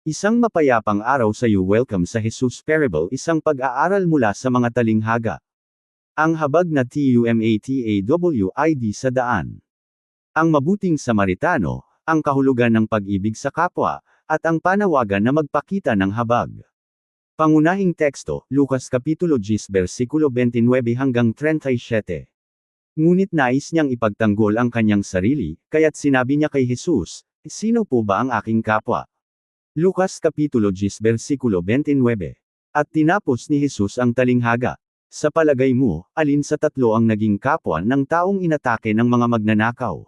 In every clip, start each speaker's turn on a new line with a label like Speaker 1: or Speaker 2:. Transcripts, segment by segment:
Speaker 1: Isang mapayapang araw sa iyo. Welcome sa Jesus Parable, isang pag-aaral mula sa mga talinghaga. Ang habag na TUMATAWID sa daan. Ang mabuting Samaritano, ang kahulugan ng pag-ibig sa kapwa, at ang panawagan na magpakita ng habag. Pangunahing teksto, Lucas Kapitulo 10 versikulo 29 hanggang 37. Ngunit nais niyang ipagtanggol ang kanyang sarili, kaya't sinabi niya kay Jesus, "Sino po ba ang aking kapwa?" Lucas Kapitulo 10 versikulo 29. At tinapos ni Jesus ang talinghaga. Sa palagay mo, alin sa tatlo ang naging kapwa ng taong inatake ng mga magnanakaw?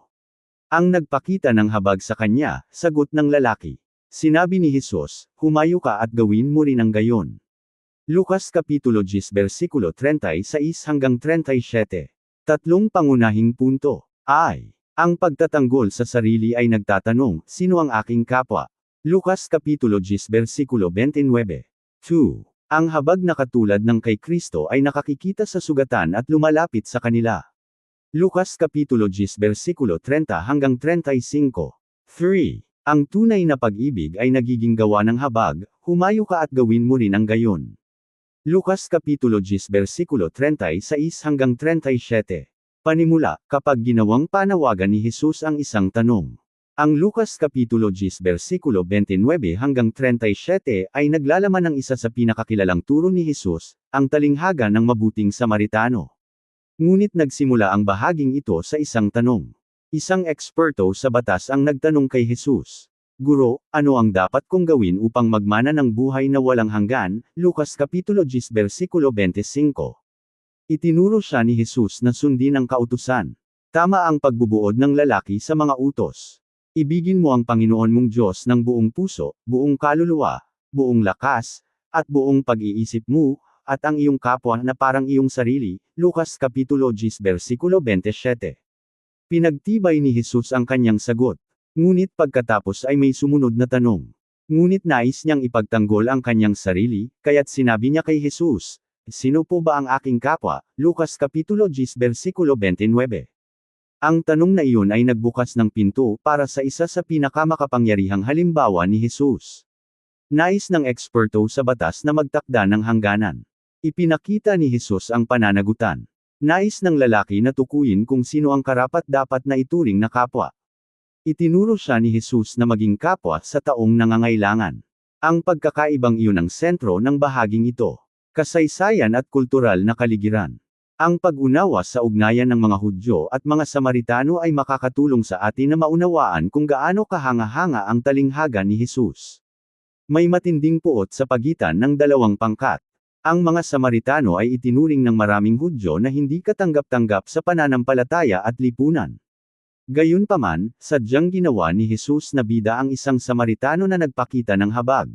Speaker 1: Ang nagpakita ng habag sa kanya, sagot ng lalaki. Sinabi ni Jesus, "Humayo ka at gawin mo rin ang gayon." Lucas Kapitulo 10 versikulo 36 hanggang 37. Tatlong pangunahing punto. Ang pagtatanggol sa sarili ay nagtatanong, sino ang aking kapwa? Lucas Kapitulo 10 versikulo 29. 2. Ang habag na katulad ng kay Kristo ay nakakikita sa sugatan at lumalapit sa kanila. Lucas Kapitulo 10 versikulo 30 hanggang 35. 3. Ang tunay na pag-ibig ay nagiging gawa ng habag, humayo ka at gawin mo rin ang gayon. Lucas Kapitulo 10 versikulo 36 hanggang 37. Panimula, kapag ginawang panawagan ni Jesus ang isang tanong. Ang Lucas Kapitulo 10 versikulo 29 hanggang 37 ay naglalaman ng isa sa pinakakilalang turo ni Jesus, ang talinghaga ng mabuting Samaritano. Ngunit nagsimula ang bahaging ito sa isang tanong. Isang eksperto sa batas ang nagtanong kay Jesus, "Guro, ano ang dapat kong gawin upang magmana ng buhay na walang hanggan?" Lucas Kapitulo 10 versikulo 25. Itinuro siya ni Jesus na sundin ang kautusan. Tama ang pagbubuod ng lalaki sa mga utos. Ibigin mo ang Panginoon mong Diyos ng buong puso, buong kaluluwa, buong lakas, at buong pag-iisip mo, at ang iyong kapwa na parang iyong sarili. Lucas Kapitulo 10 versikulo 27. Pinagtibay ni Jesus ang kanyang sagot. Ngunit pagkatapos ay may sumunod na tanong. Ngunit nais niyang ipagtanggol ang kanyang sarili, kaya't sinabi niya kay Jesus, "Sino po ba ang aking kapwa?" Lucas Kapitulo 10 versikulo 29. Ang tanong na iyon ay nagbukas ng pinto para sa isa sa pinakamakapangyarihang halimbawa ni Jesus. Nais ng eksperto sa batas na magtakda ng hangganan. Ipinakita ni Jesus ang pananagutan. Nais ng lalaki na tukuyin kung sino ang karapat-dapat na ituring na kapwa. Itinuro siya ni Jesus na maging kapwa sa taong nangangailangan. Ang pagkakaibang iyon ang sentro ng bahaging ito. Kasaysayan at kultural na kaligiran. Ang pag-unawa sa ugnayan ng mga Hudyo at mga Samaritano ay makakatulong sa atin na maunawaan kung gaano kahanga-hanga ang talinghaga ni Jesus. May matinding puot sa pagitan ng dalawang pangkat. Ang mga Samaritano ay itinuring ng maraming Hudyo na hindi katanggap-tanggap sa pananampalataya at lipunan. Gayunpaman, sadyang ginawa ni Jesus na bida ang isang Samaritano na nagpakita ng habag.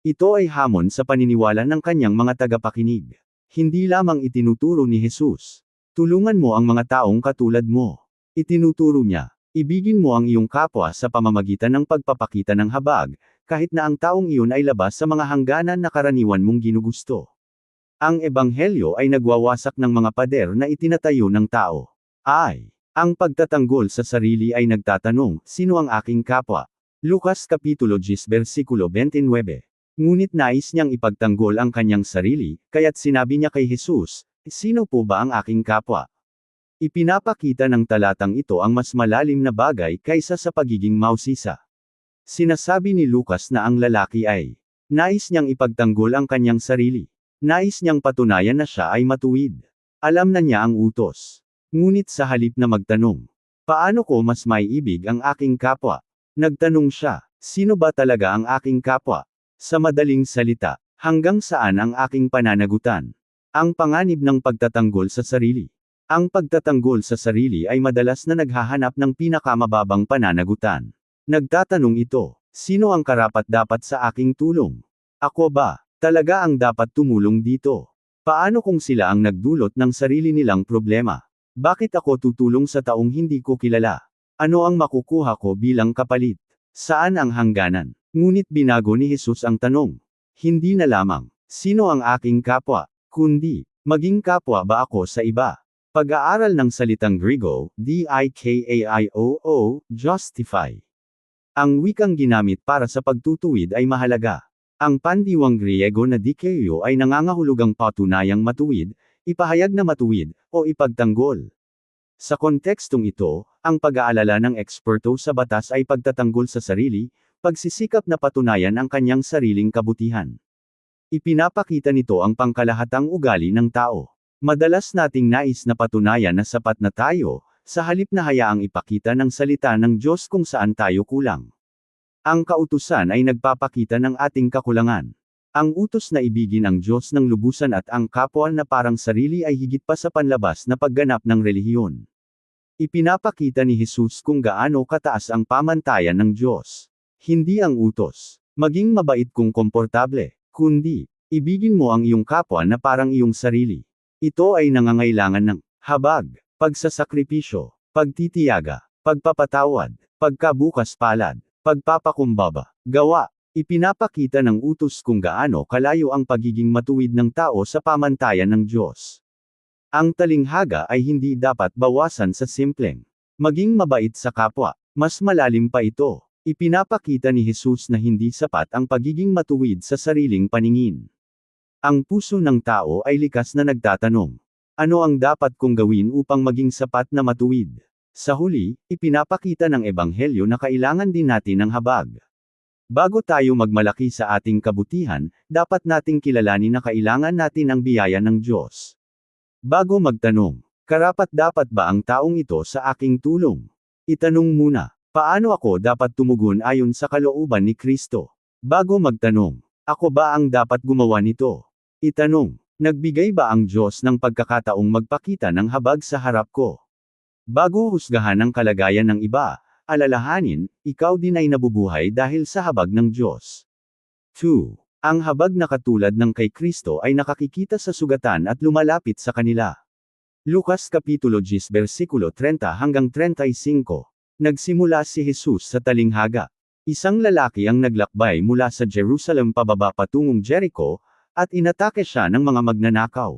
Speaker 1: Ito ay hamon sa paniniwala ng kanyang mga tagapakinig. Hindi lamang itinuturo ni Jesus, "Tulungan mo ang mga taong katulad mo." Itinuturo niya, "Ibigin mo ang iyong kapwa sa pamamagitan ng pagpapakita ng habag, kahit na ang taong iyon ay labas sa mga hangganan na karaniwan mong ginugusto." Ang ebanghelyo ay nagwawasak ng mga pader na itinatayo ng tao. Ang pagtatanggol sa sarili ay nagtatanong, "Sino ang aking kapwa?" Lucas Kapitulo 10 versikulo 29. Ngunit nais niyang ipagtanggol ang kanyang sarili, kaya't sinabi niya kay Jesus, "Sino po ba ang aking kapwa?" Ipinapakita ng talatang ito ang mas malalim na bagay kaysa sa pagiging mausisa. Sinasabi ni Lucas na ang lalaki ay nais niyang ipagtanggol ang kanyang sarili. Nais niyang patunayan na siya ay matuwid. Alam na niya ang utos. Ngunit sa halip na magtanong, "Paano ko mas maiibig ang aking kapwa?" Nagtanong siya, "Sino ba talaga ang aking kapwa?" Sa madaling salita, hanggang saan ang aking pananagutan? Ang panganib ng pagtatanggol sa sarili. Ang pagtatanggol sa sarili ay madalas na naghahanap ng pinakamababang pananagutan. Nagtatanong ito, "Sino ang karapat-dapat sa aking tulong? Ako ba talaga ang dapat tumulong dito? Paano kung sila ang nagdulot ng sarili nilang problema? Bakit ako tutulong sa taong hindi ko kilala? Ano ang makukuha ko bilang kapalit? Saan ang hangganan?" Ngunit binago ni Jesus ang tanong. Hindi na lamang, "Sino ang aking kapwa?" kundi, "Maging kapwa ba ako sa iba?" Pag-aaral ng salitang Griego, dikaio, justify. Ang wikang ginamit para sa pagtutuwid ay mahalaga. Ang pandiwang Griego na dikeyo ay nangangahulugang patunayang matuwid, ipahayag na matuwid, o ipagtanggol. Sa kontekstong ito, ang pag-aalala ng eksperto sa batas ay pagtatanggol sa sarili, pagsisikap na patunayan ang kanyang sariling kabutihan. Ipinapakita nito ang pangkalahatang ugali ng tao. Madalas nating nais na patunayan na sapat na tayo, sa halip na hayaang ipakita ng salita ng Diyos kung saan tayo kulang. Ang kautusan ay nagpapakita ng ating kakulangan. Ang utos na ibigin ang Diyos ng lubusan at ang kapwa na parang sarili ay higit pa sa panlabas na pagganap ng relihiyon. Ipinapakita ni Jesus kung gaano kataas ang pamantayan ng Diyos. Hindi ang utos, maging mabait kung komportable, kundi, ibigin mo ang iyong kapwa na parang iyong sarili. Ito ay nangangailangan ng habag, pagsasakripisyo, pagtitiyaga, pagpapatawad, pagkabukas palad, pagpapakumbaba, gawa. Ipinapakita ng utos kung gaano kalayo ang pagiging matuwid ng tao sa pamantayan ng Diyos. Ang talinghaga ay hindi dapat bawasan sa simpleng maging mabait sa kapwa. Mas malalim pa ito. Ipinapakita ni Jesus na hindi sapat ang pagiging matuwid sa sariling paningin. Ang puso ng tao ay likas na nagtatanong, ano ang dapat kong gawin upang maging sapat na matuwid? Sa huli, ipinapakita ng Ebanghelyo na kailangan din natin ng habag. Bago tayo magmalaki sa ating kabutihan, dapat nating kilalanin na kailangan natin ang biyaya ng Diyos. Bago magtanong, karapat-dapat ba ang taong ito sa aking tulong? Itanong muna, paano ako dapat tumugon ayon sa kalooban ni Kristo? Bago magtanong, ako ba ang dapat gumawa nito? Itanong, nagbigay ba ang Diyos ng pagkakataong magpakita ng habag sa harap ko? Bago husgahan ang kalagayan ng iba, alalahanin, ikaw din ay nabubuhay dahil sa habag ng Diyos. 2. Ang habag na katulad ng kay Kristo ay nakakikita sa sugatan at lumalapit sa kanila. Lucas Kapitulo 10 versikulo 30 hanggang 35. Nagsimula si Jesus sa talinghaga. Isang lalaki ang naglakbay mula sa Jerusalem pababa patungong Jericho, at inatake siya ng mga magnanakaw.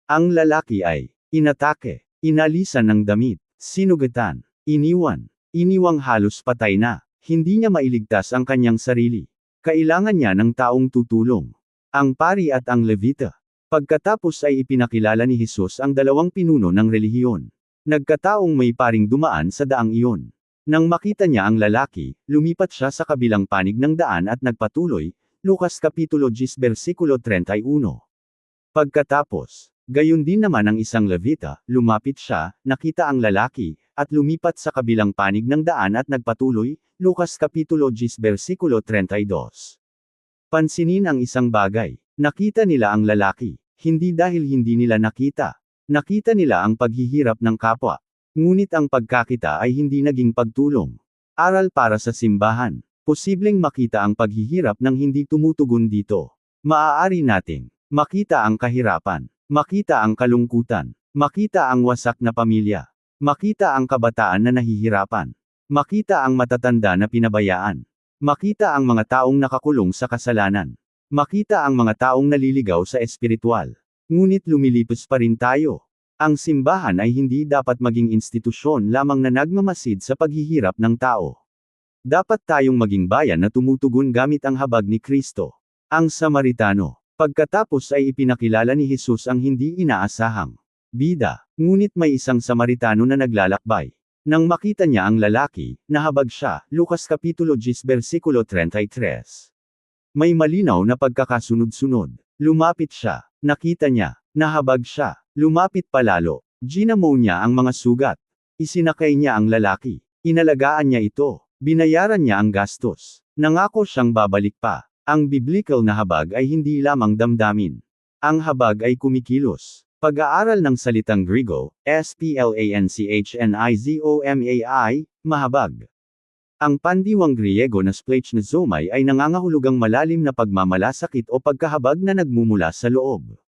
Speaker 1: Ang lalaki ay inatake, inalisan ng damit, sinugatan, iniwang halos patay na. Hindi niya mailigtas ang kanyang sarili. Kailangan niya ng taong tutulong. Ang pari at ang levita. Pagkatapos ay ipinakilala ni Jesus ang dalawang pinuno ng relihiyon. Nagkataong may paring dumaan sa daang iyon. Nang makita niya ang lalaki, lumipat siya sa kabilang panig ng daan at nagpatuloy. Lucas Kapitulo 10 versikulo 31. Pagkatapos, gayon din naman ang isang levita, lumapit siya, nakita ang lalaki, at lumipat sa kabilang panig ng daan at nagpatuloy, Lucas Kapitulo 10 versikulo 32. Pansinin ang isang bagay. Nakita nila ang lalaki, hindi dahil hindi nila nakita. Nakita nila ang paghihirap ng kapwa. Ngunit ang pagkakita ay hindi naging pagtulong. Aral para sa simbahan. Posibleng makita ang paghihirap ng hindi tumutugon dito. Maaari nating makita ang kahirapan, makita ang kalungkutan, makita ang wasak na pamilya, makita ang kabataan na nahihirapan, makita ang matatanda na pinabayaan, makita ang mga taong nakakulong sa kasalanan, makita ang mga taong naliligaw sa espiritual. Ngunit lumilipos pa rin tayo. Ang simbahan ay hindi dapat maging institusyon lamang na nagmamasid sa paghihirap ng tao. Dapat tayong maging bayan na tumutugon gamit ang habag ni Kristo. Ang Samaritano. Pagkatapos ay ipinakilala ni Jesus ang hindi inaasahang bida, ngunit may isang Samaritano na naglalakbay. Nang makita niya ang lalaki, nahabag siya, Lucas Kapitulo 10 versikulo 33. May malinaw na pagkakasunod-sunod. Lumapit siya, nakita niya, nahabag siya, lumapit palalo, ginamo niya ang mga sugat. Isinakay niya ang lalaki, inalagaan niya ito, binayaran niya ang gastos, nangako siyang babalik pa. Ang biblical na habag ay hindi lamang damdamin. Ang habag ay kumikilos. Pag-aaral ng salitang Griego, splanchniZomai, mahabag. Ang pandiwang Griego na splachnizomai ay nangangahulugang malalim na pagmamalasakit o pagkahabag na nagmumula sa loob.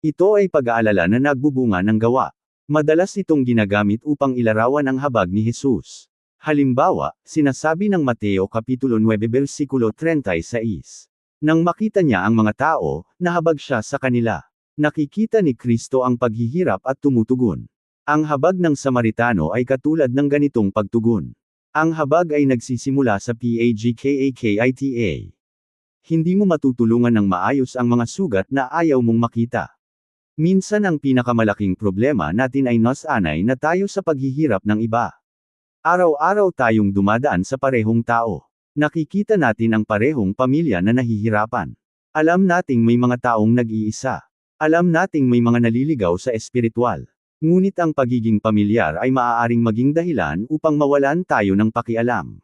Speaker 1: Ito ay pag-aalala na nagbubunga ng gawa. Madalas itong ginagamit upang ilarawan ang habag ni Jesus. Halimbawa, sinasabi ng Mateo Kapitulo 9 versikulo 36. Nang makita niya ang mga tao, nahabag siya sa kanila. Nakikita ni Kristo ang paghihirap at tumutugon. Ang habag ng Samaritano ay katulad ng ganitong pagtugon. Ang habag ay nagsisimula sa PAGKAKITA. Hindi mo matutulungan ng maayos ang mga sugat na ayaw mong makita. Minsan ang pinakamalaking problema natin ay nasanay na tayo sa paghihirap ng iba. Araw-araw tayong dumadaan sa parehong tao. Nakikita natin ang parehong pamilya na nahihirapan. Alam nating may mga taong nag-iisa. Alam nating may mga naliligaw sa espiritual. Ngunit ang pagiging pamilyar ay maaaring maging dahilan upang mawalan tayo ng pakialam.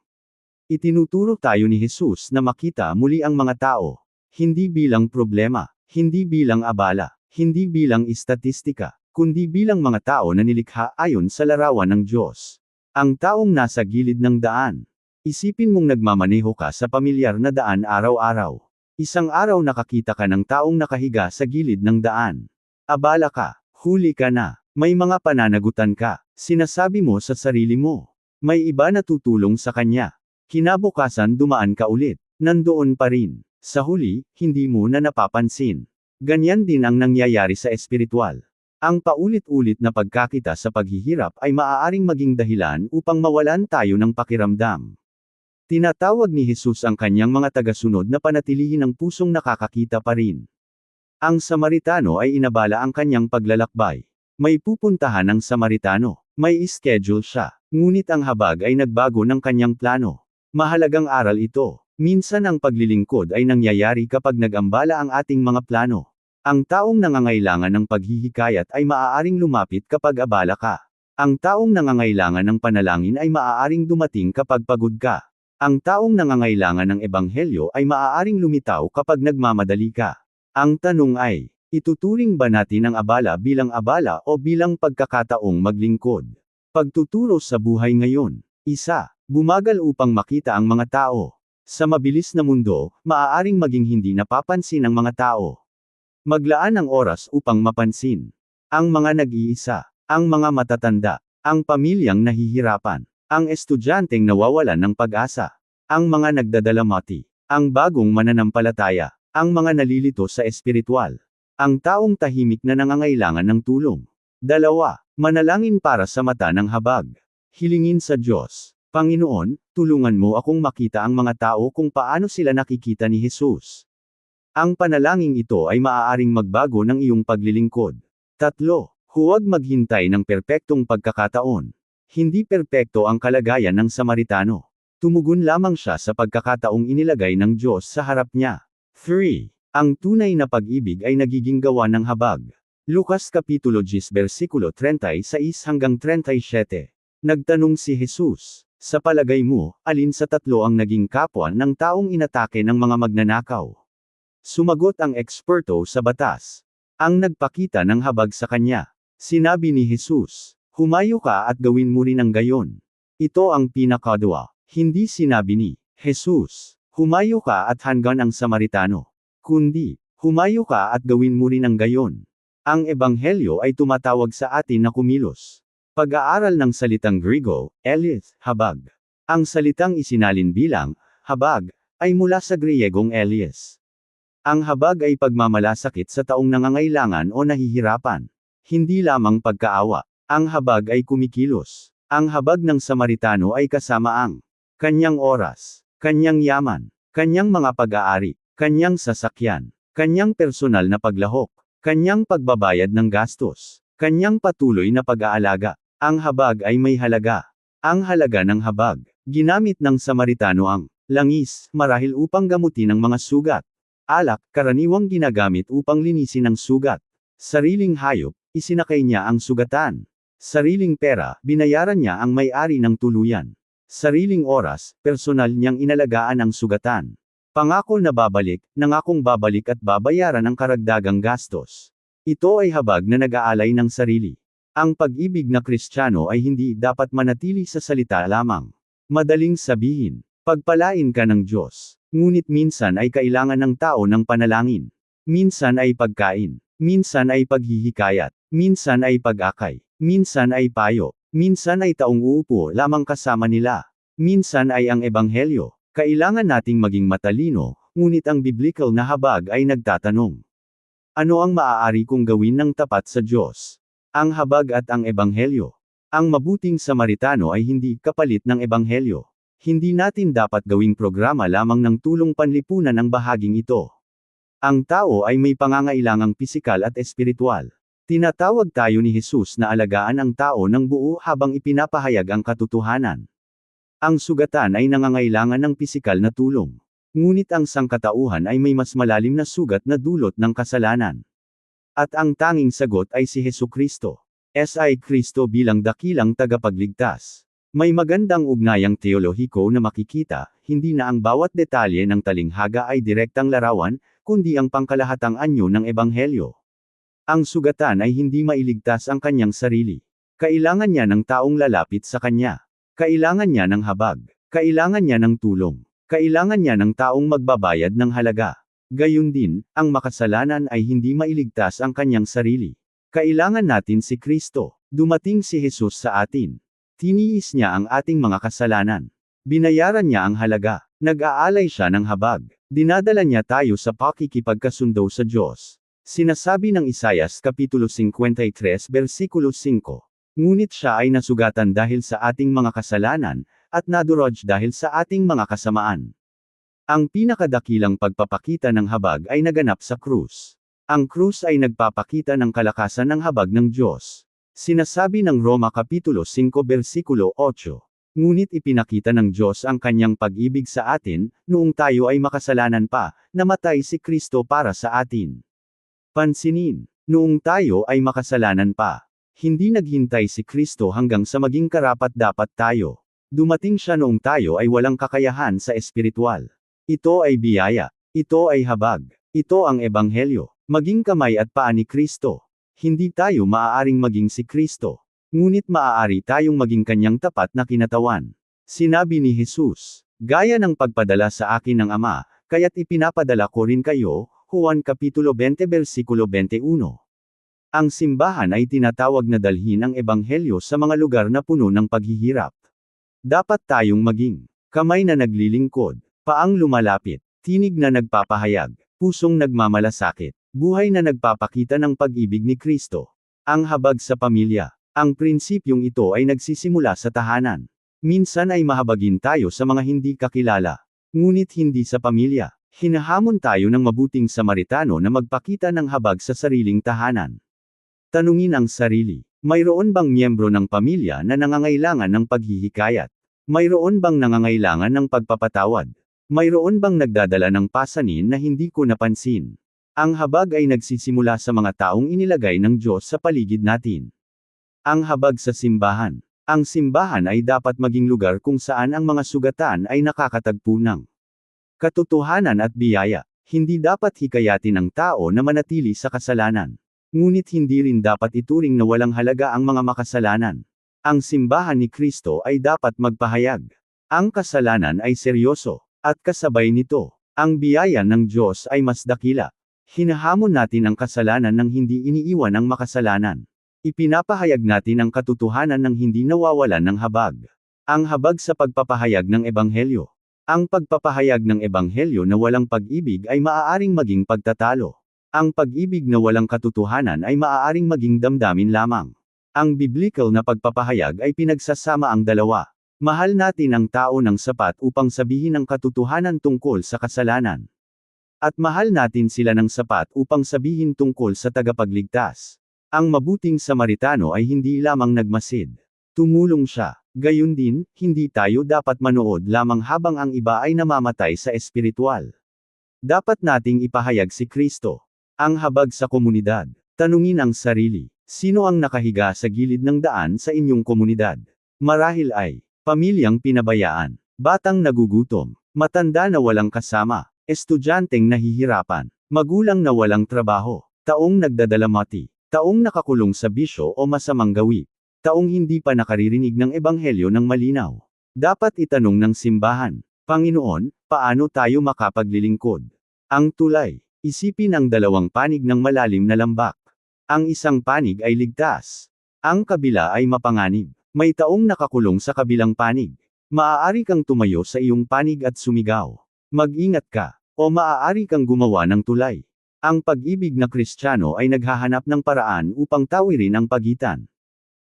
Speaker 1: Itinuturo tayo ni Jesus na makita muli ang mga tao. Hindi bilang problema, hindi bilang abala, hindi bilang istatistika, kundi bilang mga tao na nilikha ayon sa larawan ng Diyos. Ang taong nasa gilid ng daan. Isipin mong nagmamaneho ka sa pamilyar na daan araw-araw. Isang araw nakakita ka ng taong nakahiga sa gilid ng daan. Abala ka, huli ka na, may mga pananagutan ka, sinasabi mo sa sarili mo. May iba na tutulong sa kanya. Kinabukasan dumaan ka ulit, nandoon pa rin. Sa huli, hindi mo na napapansin. Ganyan din ang nangyayari sa espiritual. Ang paulit-ulit na pagkakita sa paghihirap ay maaaring maging dahilan upang mawalan tayo ng pakiramdam. Tinatawag ni Jesus ang kanyang mga tagasunod na panatilihin ang pusong nakakakita pa rin. Ang Samaritano ay inabala ang kanyang paglalakbay. May pupuntahan ng Samaritano. May schedule siya. Ngunit ang habag ay nagbago ng kanyang plano. Mahalagang aral ito. Minsan ang paglilingkod ay nangyayari kapag nag-ambala ang ating mga plano. Ang taong nangangailangan ng paghihikayat ay maaaring lumapit kapag abala ka. Ang taong nangangailangan ng panalangin ay maaaring dumating kapag pagod ka. Ang taong nangangailangan ng ebanghelyo ay maaaring lumitaw kapag nagmamadali ka. Ang tanong ay, ituturing ba natin ang abala abala o bilang pagkakataong maglingkod? Pagtuturo sa buhay ngayon. 1. Bumagal upang makita ang mga tao. Sa mabilis na mundo, maaaring maging hindi napapansin ang mga tao. Maglaan ng oras upang mapansin. Ang mga nag-iisa, ang mga matatanda, ang pamilyang nahihirapan, ang estudyanteng nawawalan ng pag-asa, ang mga nagdadalamati, ang bagong mananampalataya, ang mga nalilito sa espiritual, ang taong tahimik na nangangailangan ng tulong. 2. Manalangin para sa mata ng habag. Hilingin sa Diyos, Panginoon, tulungan mo akong makita ang mga tao kung paano sila nakikita ni Jesus. Ang panalangin ito ay maaaring magbago ng iyong paglilingkod. 3. Huwag maghintay ng perpektong pagkakataon. Hindi perpekto ang kalagayan ng Samaritano. Tumugon lamang siya sa pagkakataong inilagay ng Diyos sa harap niya. 3. Ang tunay na pag-ibig ay nagiging gawa ng habag. Lucas Kapitulo 10 versikulo 36 hanggang 37. Nagtanong si Jesus, sa palagay mo, alin sa tatlo ang naging kapwa ng taong inatake ng mga magnanakaw? Sumagot ang eksperto sa batas. Ang nagpakita ng habag sa kanya. Sinabi ni Jesus, humayo ka at gawin mo rin ang gayon. Ito ang pinakadwa. Hindi sinabi ni Jesus, humayo ka at hanggan ang Samaritano. Kundi, humayo ka at gawin mo rin ang gayon. Ang ebanghelyo ay tumatawag sa atin na kumilos. Pag-aaral ng salitang Griego, elith, habag. Ang salitang isinalin bilang habag ay mula sa Griegong elias. Ang habag ay pagmamalasakit sa taong nangangailangan o nahihirapan. Hindi lamang pagkaawa. Ang habag ay kumikilos. Ang habag ng Samaritano ay kasama ang kanyang oras, kanyang yaman, kanyang mga pag-aari, kanyang sasakyan, kanyang personal na paglahok, kanyang pagbabayad ng gastos, kanyang patuloy na pag-aalaga. Ang habag ay may halaga. Ang halaga ng habag. Ginamit ng Samaritano ang langis, marahil upang gamutin ang mga sugat. Alak, karaniwang ginagamit upang linisin ang sugat. Sariling hayop, isinakay niya ang sugatan. Sariling pera, binayaran niya ang may-ari ng tuluyan. Sariling oras, personal niyang inalagaan ang sugatan. Pangako na babalik, nangakong babalik at babayaran ang karagdagang gastos. Ito ay habag na nag-aalay ng sarili. Ang pag-ibig na Kristiyano ay hindi dapat manatili sa salita lamang. Madaling sabihin, pagpalain ka ng Diyos. Ngunit minsan ay kailangan ng tao ng panalangin. Minsan ay pagkain. Minsan ay paghihikayat. Minsan ay pag-akay. Minsan ay payo. Minsan ay taong uupo lamang kasama nila. Minsan ay ang ebanghelyo. Kailangan nating maging matalino, ngunit ang biblical na habag ay nagtatanong. Ano ang maaari kong gawin ng tapat sa Diyos? Ang habag at ang ebanghelyo. Ang mabuting Samaritano ay hindi kapalit ng ebanghelyo. Hindi natin dapat gawing programa lamang ng tulong panlipunan ang bahaging ito. Ang tao ay may pangangailangang pisikal at espiritual. Tinatawag tayo ni Jesus na alagaan ang tao ng buo habang ipinapahayag ang katotohanan. Ang sugatan ay nangangailangan ng pisikal na tulong. Ngunit ang sangkatauhan ay may mas malalim na sugat na dulot ng kasalanan. At ang tanging sagot ay si Hesukristo. Si Kristo bilang dakilang tagapagligtas. May magandang ugnayang teolohiko na makikita, hindi na ang bawat detalye ng talinghaga ay direktang larawan, kundi ang pangkalahatang anyo ng ebanghelyo. Ang sugatan ay hindi mailigtas ang kanyang sarili. Kailangan niya ng taong lalapit sa kanya. Kailangan niya ng habag. Kailangan niya ng tulong. Kailangan niya ng taong magbabayad ng halaga. Gayun din, ang makasalanan ay hindi mailigtas ang kanyang sarili. Kailangan natin si Kristo. Dumating si Jesus sa atin. Tiniis niya ang ating mga kasalanan. Binayaran niya ang halaga. Nag-aalay siya ng habag. Dinadala niya tayo sa pakikipagkasundo sa Diyos. Sinasabi ng Isaias Kapitulo 53 versikulo 5. Ngunit siya ay nasugatan dahil sa ating mga kasalanan, at nadurog dahil sa ating mga kasamaan. Ang pinakadakilang pagpapakita ng habag ay naganap sa krus. Ang krus ay nagpapakita ng kalakasan ng habag ng Diyos. Sinasabi ng Roma Kapitulo 5 versikulo 8. Ngunit ipinakita ng Diyos ang kanyang pag-ibig sa atin, noong tayo ay makasalanan pa, namatay si Kristo para sa atin. Pansinin, noong tayo ay makasalanan pa, hindi naghintay si Kristo hanggang sa maging karapat-dapat tayo. Dumating siya noong tayo ay walang kakayahan sa espiritual. Ito ay biyaya. Ito ay habag. Ito ang ebanghelyo. Maging kamay at paa ni Kristo. Hindi tayo maaaring maging si Kristo. Ngunit maaari tayong maging kanyang tapat na kinatawan. Sinabi ni Jesus, gaya ng pagpadala sa akin ng Ama, kaya't ipinapadala ko rin kayo, Juan Kapitulo 20 versikulo 21. Ang simbahan ay tinatawag na dalhin ang ebanghelyo sa mga lugar na puno ng paghihirap. Dapat tayong maging kamay na naglilingkod, paang lumalapit, tinig na nagpapahayag, pusong nagmamalasakit, buhay na nagpapakita ng pag-ibig ni Kristo. Ang habag sa pamilya. Ang prinsipyong ito ay nagsisimula sa tahanan. Minsan ay mahabagin tayo sa mga hindi kakilala. Ngunit hindi sa pamilya. Hinahamon tayo ng mabuting Samaritano na magpakita ng habag sa sariling tahanan. Tanungin ang sarili. Mayroon bang miyembro ng pamilya na nangangailangan ng paghihikayat? Mayroon bang nangangailangan ng pagpapatawad? Mayroon bang nagdadala ng pasanin na hindi ko napansin? Ang habag ay nagsisimula sa mga taong inilagay ng Diyos sa paligid natin. Ang habag sa simbahan. Ang simbahan ay dapat maging lugar kung saan ang mga sugatan ay nakakatagpo ng katotohanan at biyaya. Hindi dapat hikayatin ang tao na manatili sa kasalanan. Ngunit hindi rin dapat ituring na walang halaga ang mga makasalanan. Ang simbahan ni Kristo ay dapat magpahayag. Ang kasalanan ay seryoso. At kasabay nito, ang biyaya ng Diyos ay mas dakila. Hinahamon natin ang kasalanan nang hindi iniiwan ang makasalanan. Ipinapahayag natin ang katotohanan ng hindi nawawalan ng habag. Ang habag sa pagpapahayag ng ebanghelyo. Ang pagpapahayag ng ebanghelyo na walang pag-ibig ay maaaring maging pagtatalo. Ang pag-ibig na walang katotohanan ay maaaring maging damdamin lamang. Ang biblical na pagpapahayag ay pinagsasama ang dalawa. Mahal natin ang tao ng sapat upang sabihin ang katotohanan tungkol sa kasalanan. At mahal natin sila ng sapat upang sabihin tungkol sa tagapagligtas. Ang mabuting Samaritano ay hindi lamang nagmasid. Tumulong siya. Gayun din, hindi tayo dapat manood lamang habang ang iba ay namamatay sa espiritual. Dapat nating ipahayag si Kristo. Ang habag sa komunidad. Tanungin ang sarili. Sino ang nakahiga sa gilid ng daan sa inyong komunidad? Marahil ay pamilyang pinabayaan, batang nagugutom, matanda na walang kasama, estudyanteng nahihirapan, magulang na walang trabaho, taong nagdadalamati, taong nakakulong sa bisyo o masamang gawi, taong hindi pa nakaririnig ng ebanghelyo ng malinaw. Dapat itanong ng simbahan, Panginoon, paano tayo makapaglilingkod? Ang tulay. Isipin ang dalawang panig ng malalim na lambak. Ang isang panig ay ligtas. Ang kabila ay mapanganib. May taong nakakulong sa kabilang panig. Maaari kang tumayo sa iyong panig at sumigaw. Mag-ingat ka. O maaari kang gumawa ng tulay. Ang pag-ibig na Kristiyano ay naghahanap ng paraan upang tawirin ang pagitan.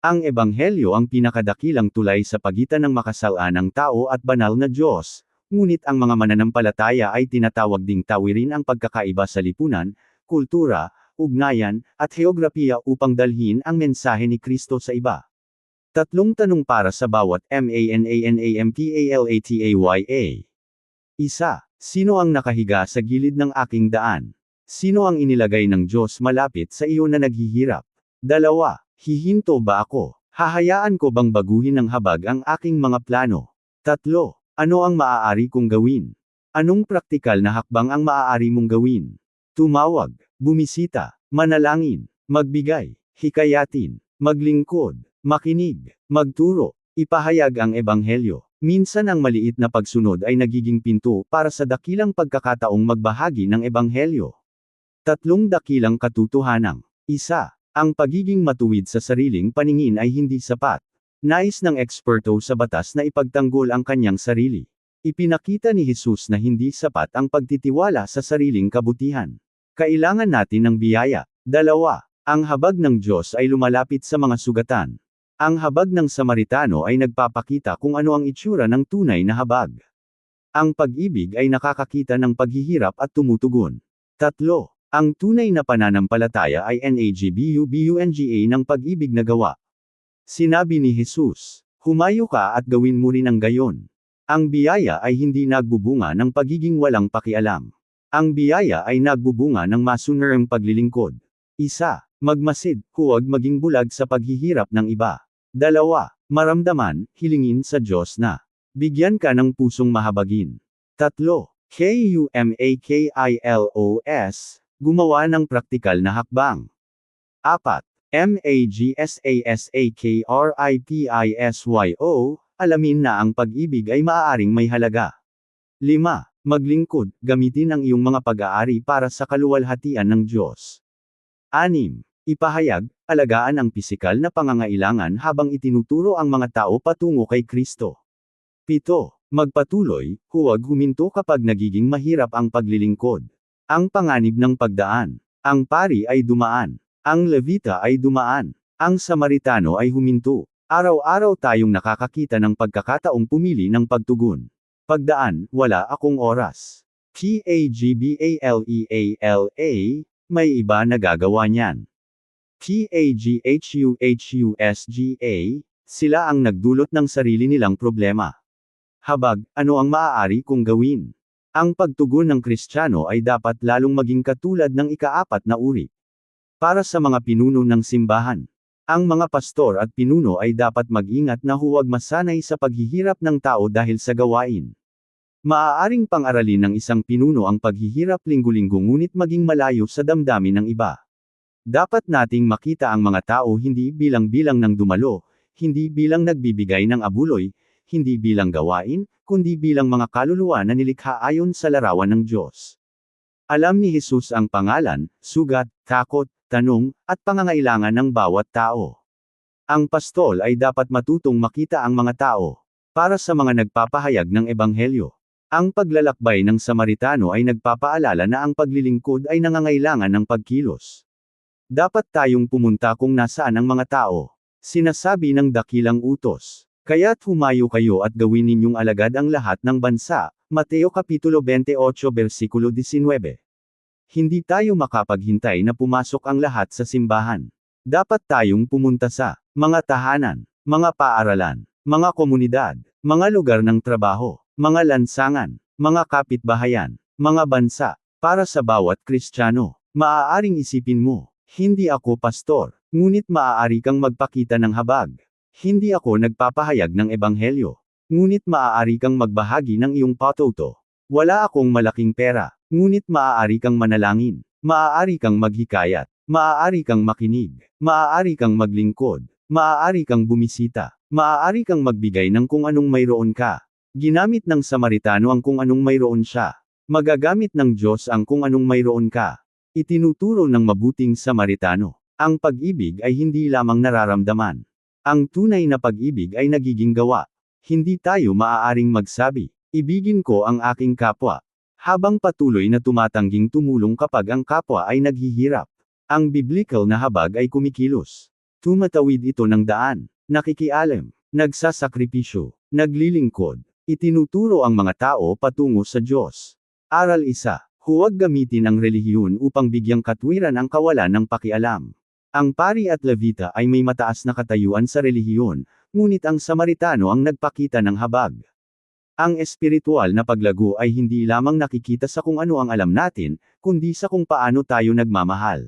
Speaker 1: Ang Ebanghelyo ang pinakadakilang tulay sa pagitan ng makasalanang tao at banal na Diyos, ngunit ang mga mananampalataya ay tinatawag ding tawirin ang pagkakaiba sa lipunan, kultura, ugnayan, at heograpiya upang dalhin ang mensahe ni Kristo sa iba. Tatlong tanong para sa bawat MANANAMPALATAYA. Isa. Sino ang nakahiga sa gilid ng aking daan? Sino ang inilagay ng Diyos malapit sa iyo na naghihirap? 2. Hihinto ba ako? Hahayaan ko bang baguhin ng habag ang aking mga plano? 3. Ano ang maaari kong gawin? Anong praktikal na hakbang ang maaari mong gawin? Tumawag, bumisita, manalangin, magbigay, hikayatin, maglingkod, makinig, magturo, ipahayag ang ebanghelyo. Minsan ang maliit na pagsunod ay nagiging pinto para sa dakilang pagkakataong magbahagi ng ebanghelyo. Tatlong dakilang katotohanan. 1. Ang pagiging matuwid sa sariling paningin ay hindi sapat. Nais ng eksperto sa batas na ipagtanggol ang kanyang sarili. Ipinakita ni Jesus na hindi sapat ang pagtitiwala sa sariling kabutihan. Kailangan natin ng biyaya. 2. Ang habag ng Diyos ay lumalapit sa mga sugatan. Ang habag ng Samaritano ay nagpapakita kung ano ang itsura ng tunay na habag. Ang pag-ibig ay nakakakita ng paghihirap at tumutugon. 3. Ang tunay na pananampalataya ay NAGBUBUNGA ng pag-ibig na gawa. Sinabi ni Jesus, humayo ka at gawin mo rin ang gayon. Ang biyaya ay hindi nagbubunga ng pagiging walang pakialam. Ang biyaya ay nagbubunga ng masunarang paglilingkod. 1. Magmasid, huwag maging bulag sa paghihirap ng iba. 2. Maramdaman, hilingin sa Diyos na bigyan ka ng pusong mahabagin. 3. KUMAKILOS, gumawa ng praktikal na hakbang. 4. MAGSASAKRIPISYO, alamin na ang pag-ibig ay maaaring may halaga. 5. Maglingkod, gamitin ang iyong mga pag-aari para sa kaluwalhatian ng Diyos. 6. Ipahayag, alagaan ang pisikal na pangangailangan habang itinuturo ang mga tao patungo kay Kristo. 7. Magpatuloy, huwag huminto kapag nagiging mahirap ang paglilingkod. Ang panganib ng pagdaan. Ang pari ay dumaan. Ang Levita ay dumaan. Ang Samaritano ay huminto. Araw-araw tayong nakakakita ng pagkakataong pumili ng pagtugon. Pagdaan, wala akong oras. PAGBALEALA, may iba na gagawa niyan. PAGHUHUSGA, sila ang nagdulot ng sarili nilang problema. Habag, ano ang maaari kong gawin? Ang pagtugon ng Kristiyano ay dapat lalong maging katulad ng ika-4 na uri. Para sa mga pinuno ng simbahan, ang mga pastor at pinuno ay dapat mag-ingat na huwag masanay sa paghihirap ng tao dahil sa gawain. Maaaring pang-aralin ng isang pinuno ang paghihirap linggo-linggo ngunit maging malayo sa damdamin ng iba. Dapat nating makita ang mga tao hindi bilang-bilang ng dumalo, hindi bilang nagbibigay ng abuloy, hindi bilang gawain, kundi bilang mga kaluluwa na nilikha ayon sa larawan ng Diyos. Alam ni Jesus ang pangalan, sugat, takot, tanong, at pangangailangan ng bawat tao. Ang pastol ay dapat matutong makita ang mga tao. Para sa mga nagpapahayag ng ebanghelyo, ang paglalakbay ng Samaritano ay nagpapaalala na ang paglilingkod ay nangangailangan ng pagkilos. Dapat tayong pumunta kung nasaan ang mga tao. Sinasabi ng dakilang utos. Kaya't humayo kayo at gawin ninyong alagad ang lahat ng bansa, Mateo Kapitulo 28 versikulo 19. Hindi tayo makapaghintay na pumasok ang lahat sa simbahan. Dapat tayong pumunta sa mga tahanan, mga paaralan, mga komunidad, mga lugar ng trabaho, mga lansangan, mga kapitbahayan, mga bansa. Para sa bawat Kristiyano, maaaring isipin mo, hindi ako pastor, ngunit maaari kang magpakita ng habag. Hindi ako nagpapahayag ng ebanghelyo. Ngunit maaari kang magbahagi ng iyong patuto. Wala akong malaking pera. Ngunit maaari kang manalangin. Maaari kang maghikayat. Maaari kang makinig. Maaari kang maglingkod. Maaari kang bumisita. Maaari kang magbigay ng kung anong mayroon ka. Ginamit ng Samaritano ang kung anong mayroon siya. Magagamit ng Diyos ang kung anong mayroon ka. Itinuturo ng mabuting Samaritano. Ang pag-ibig ay hindi lamang nararamdaman. Ang tunay na pag-ibig ay nagiging gawa. Hindi tayo maaaring magsabi, ibigin ko ang aking kapwa, habang patuloy na tumatangging tumulong kapag ang kapwa ay naghihirap. Ang biblical na habag ay kumikilos. Tumatawid ito ng daan, nakikialam, nagsasakripisyo, naglilingkod, itinuturo ang mga tao patungo sa Diyos. Aral 1. Huwag gamitin ang relihiyon upang bigyang katwiran ang kawalan ng pakialam. Ang pari at levita ay may mataas na katayuan sa relihiyon, ngunit ang Samaritano ang nagpakita ng habag. Ang espiritual na paglago ay hindi lamang nakikita sa kung ano ang alam natin, kundi sa kung paano tayo nagmamahal.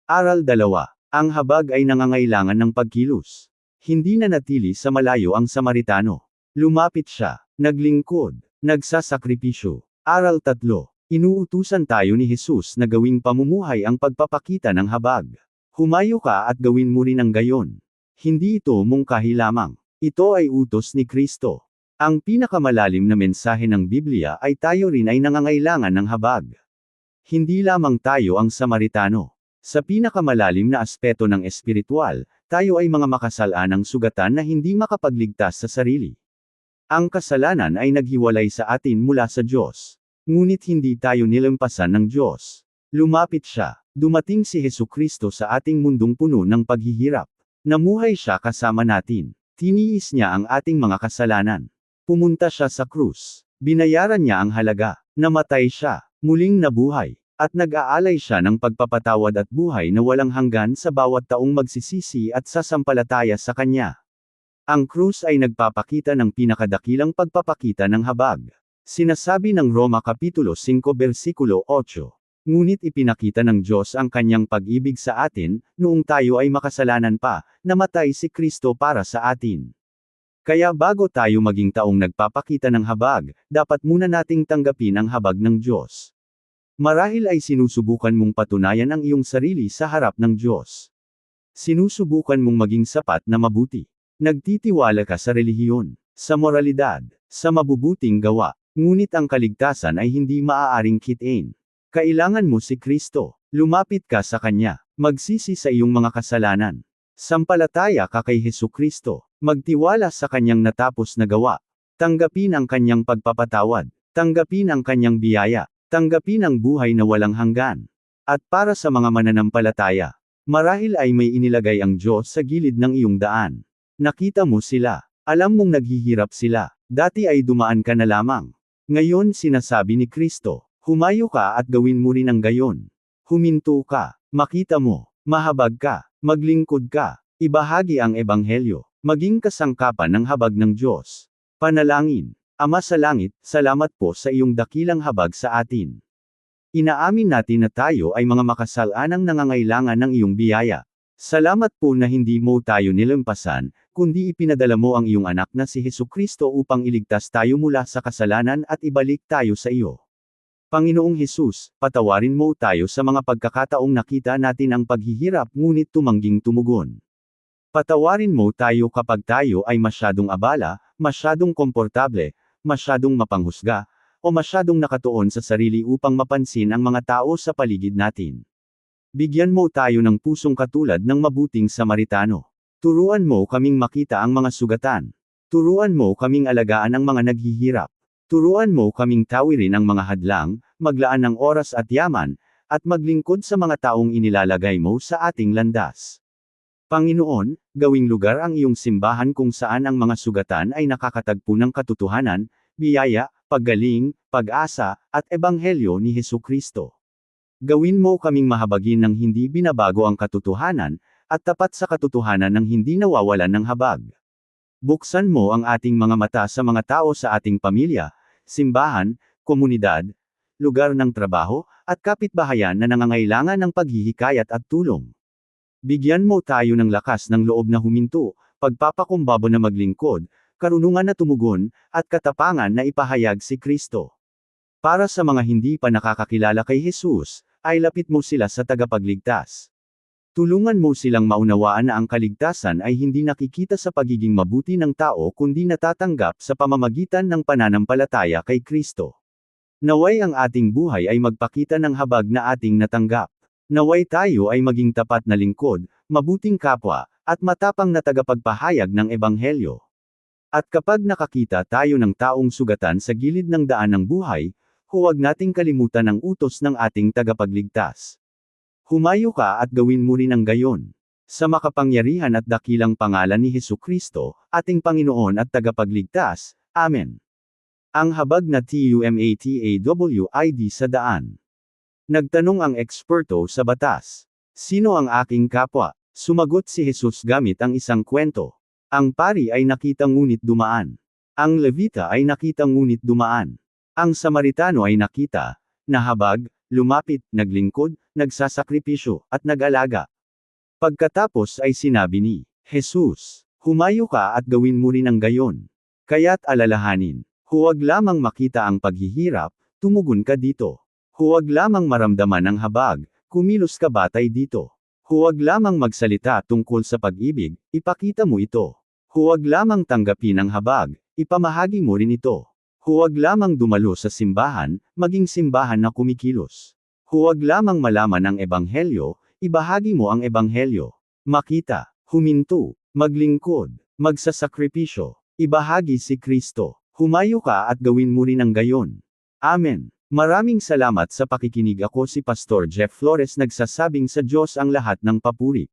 Speaker 1: Aral 2. Ang habag ay nangangailangan ng pagkilos. Hindi nanatili sa malayo ang Samaritano. Lumapit siya, naglingkod, nagsasakripisyo. Aral 3. Inuutusan tayo ni Jesus na gawing pamumuhay ang pagpapakita ng habag. Humayo ka at gawin mo rin ang gayon. Hindi ito mungkahi lamang. Ito ay utos ni Kristo. Ang pinakamalalim na mensahe ng Biblia ay tayo rin ay nangangailangan ng habag. Hindi lamang tayo ang Samaritano. Sa pinakamalalim na aspeto ng espiritual, tayo ay mga makasalanang sugatan na hindi makapagligtas sa sarili. Ang kasalanan ay naghiwalay sa atin mula sa Diyos. Ngunit hindi tayo nilampasan ng Diyos. Lumapit siya. Dumating si Hesukristo sa ating mundong puno ng paghihirap. Namuhay siya kasama natin. Tiniis niya ang ating mga kasalanan. Pumunta siya sa krus. Binayaran niya ang halaga. Namatay siya. Muling nabuhay. At nag-aalay siya ng pagpapatawad at buhay na walang hanggan sa bawat taong magsisisi at sasampalataya sa Kanya. Ang krus ay nagpapakita ng pinakadakilang pagpapakita ng habag. Sinasabi ng Roma Kapitulo 5 versikulo 8. Ngunit ipinakita ng Diyos ang Kanyang pag-ibig sa atin, noong tayo ay makasalanan pa, namatay si Kristo para sa atin. Kaya bago tayo maging taong nagpapakita ng habag, dapat muna nating tanggapin ang habag ng Diyos. Marahil ay sinusubukan mong patunayan ang iyong sarili sa harap ng Diyos. Sinusubukan mong maging sapat na mabuti. Nagtitiwala ka sa relihiyon, sa moralidad, sa mabubuting gawa, ngunit ang kaligtasan ay hindi maaaring kitain. Kailangan mo si Kristo. Lumapit ka sa Kanya. Magsisi sa iyong mga kasalanan. Sampalataya ka kay Hesukristo. Magtiwala sa Kanyang natapos na gawa. Tanggapin ang Kanyang pagpapatawad. Tanggapin ang Kanyang biyaya. Tanggapin ang buhay na walang hanggan. At para sa mga mananampalataya, marahil ay may inilagay ang Diyos sa gilid ng iyong daan. Nakita mo sila. Alam mong naghihirap sila. Dati ay dumaan ka na lamang. Ngayon sinasabi ni Kristo, humayo ka at gawin mo rin ang gayon. Huminto ka. Makita mo. Mahabag ka. Maglingkod ka. Ibahagi ang ebanghelyo. Maging kasangkapan ng habag ng Diyos. Panalangin. Ama sa langit, salamat po sa iyong dakilang habag sa atin. Inaamin natin na tayo ay mga makasalanang nangangailangan ng iyong biyaya. Salamat po na hindi mo tayo nilampasan, kundi ipinadala mo ang iyong anak na si Hesukristo upang iligtas tayo mula sa kasalanan at ibalik tayo sa iyo. Panginoong Hesus, patawarin mo tayo sa mga pagkakataong nakita natin ang paghihirap ngunit tumangging tumugon. Patawarin mo tayo kapag tayo ay masyadong abala, masyadong komportable, masyadong mapanghusga, o masyadong nakatuon sa sarili upang mapansin ang mga tao sa paligid natin. Bigyan mo tayo ng pusong katulad ng mabuting Samaritano. Turuan mo kaming makita ang mga sugatan. Turuan mo kaming alagaan ang mga naghihirap. Turuan mo kaming tawirin ang mga hadlang, maglaan ng oras at yaman, at maglingkod sa mga taong inilalagay mo sa ating landas. Panginoon, gawing lugar ang iyong simbahan kung saan ang mga sugatan ay nakakatagpo ng katotohanan, biyaya, paggaling, pag-asa, at ebanghelyo ni Hesukristo. Gawin mo kaming mahabagin ng hindi binabago ang katotohanan, at tapat sa katotohanan ng hindi nawawalan ng habag. Buksan mo ang ating mga mata sa mga tao sa ating pamilya, simbahan, komunidad, lugar ng trabaho, at kapitbahayan na nangangailangan ng paghihikayat at tulong. Bigyan mo tayo ng lakas ng loob na huminto, pagpapakumbaba na maglingkod, karunungan na tumugon, at katapangan na ipahayag si Kristo. Para sa mga hindi pa nakakakilala kay Jesus, ay lapit mo sila sa tagapagligtas. Tulungan mo silang maunawaan na ang kaligtasan ay hindi nakikita sa pagiging mabuti ng tao kundi natatanggap sa pamamagitan ng pananampalataya kay Kristo. Naway ang ating buhay ay magpakita ng habag na ating natanggap. Naway tayo ay maging tapat na lingkod, mabuting kapwa, at matapang na tagapagpahayag ng ebanghelyo. At kapag nakakita tayo ng taong sugatan sa gilid ng daan ng buhay, huwag nating kalimutan ang utos ng ating tagapagligtas. Humayo ka at gawin mo rin ang gayon. Sa makapangyarihan at dakilang pangalan ni Hesukristo, ating Panginoon at Tagapagligtas. Amen. Ang habag na TUMATAWID sa daan. Nagtanong ang eksperto sa batas. Sino ang aking kapwa? Sumagot si Jesus gamit ang isang kwento. Ang pari ay nakita ngunit dumaan. Ang Levita ay nakita ngunit dumaan. Ang Samaritano ay nakita, nahabag, lumapit, naglingkod, nagsasakripisyo, at nag-alaga. Pagkatapos ay sinabi ni Jesus, humayo ka at gawin mo rin ang gayon. Kaya't alalahanin, huwag lamang makita ang paghihirap, tumugon ka dito. Huwag lamang maramdaman ang habag, kumilos ka batay dito. Huwag lamang magsalita tungkol sa pag-ibig, ipakita mo ito. Huwag lamang tanggapin ang habag, ipamahagi mo rin ito. Huwag lamang dumalo sa simbahan, maging simbahan na kumikilos. Huwag lamang malaman ang ebanghelyo, ibahagi mo ang ebanghelyo. Makita, huminto, maglingkod, magsasakripisyo, ibahagi si Kristo. Humayo ka at gawin mo rin ang gayon. Amen. Maraming salamat sa pakikinig. Ako si Pastor Jeff Flores, nagsasabing sa Diyos ang lahat ng papuri.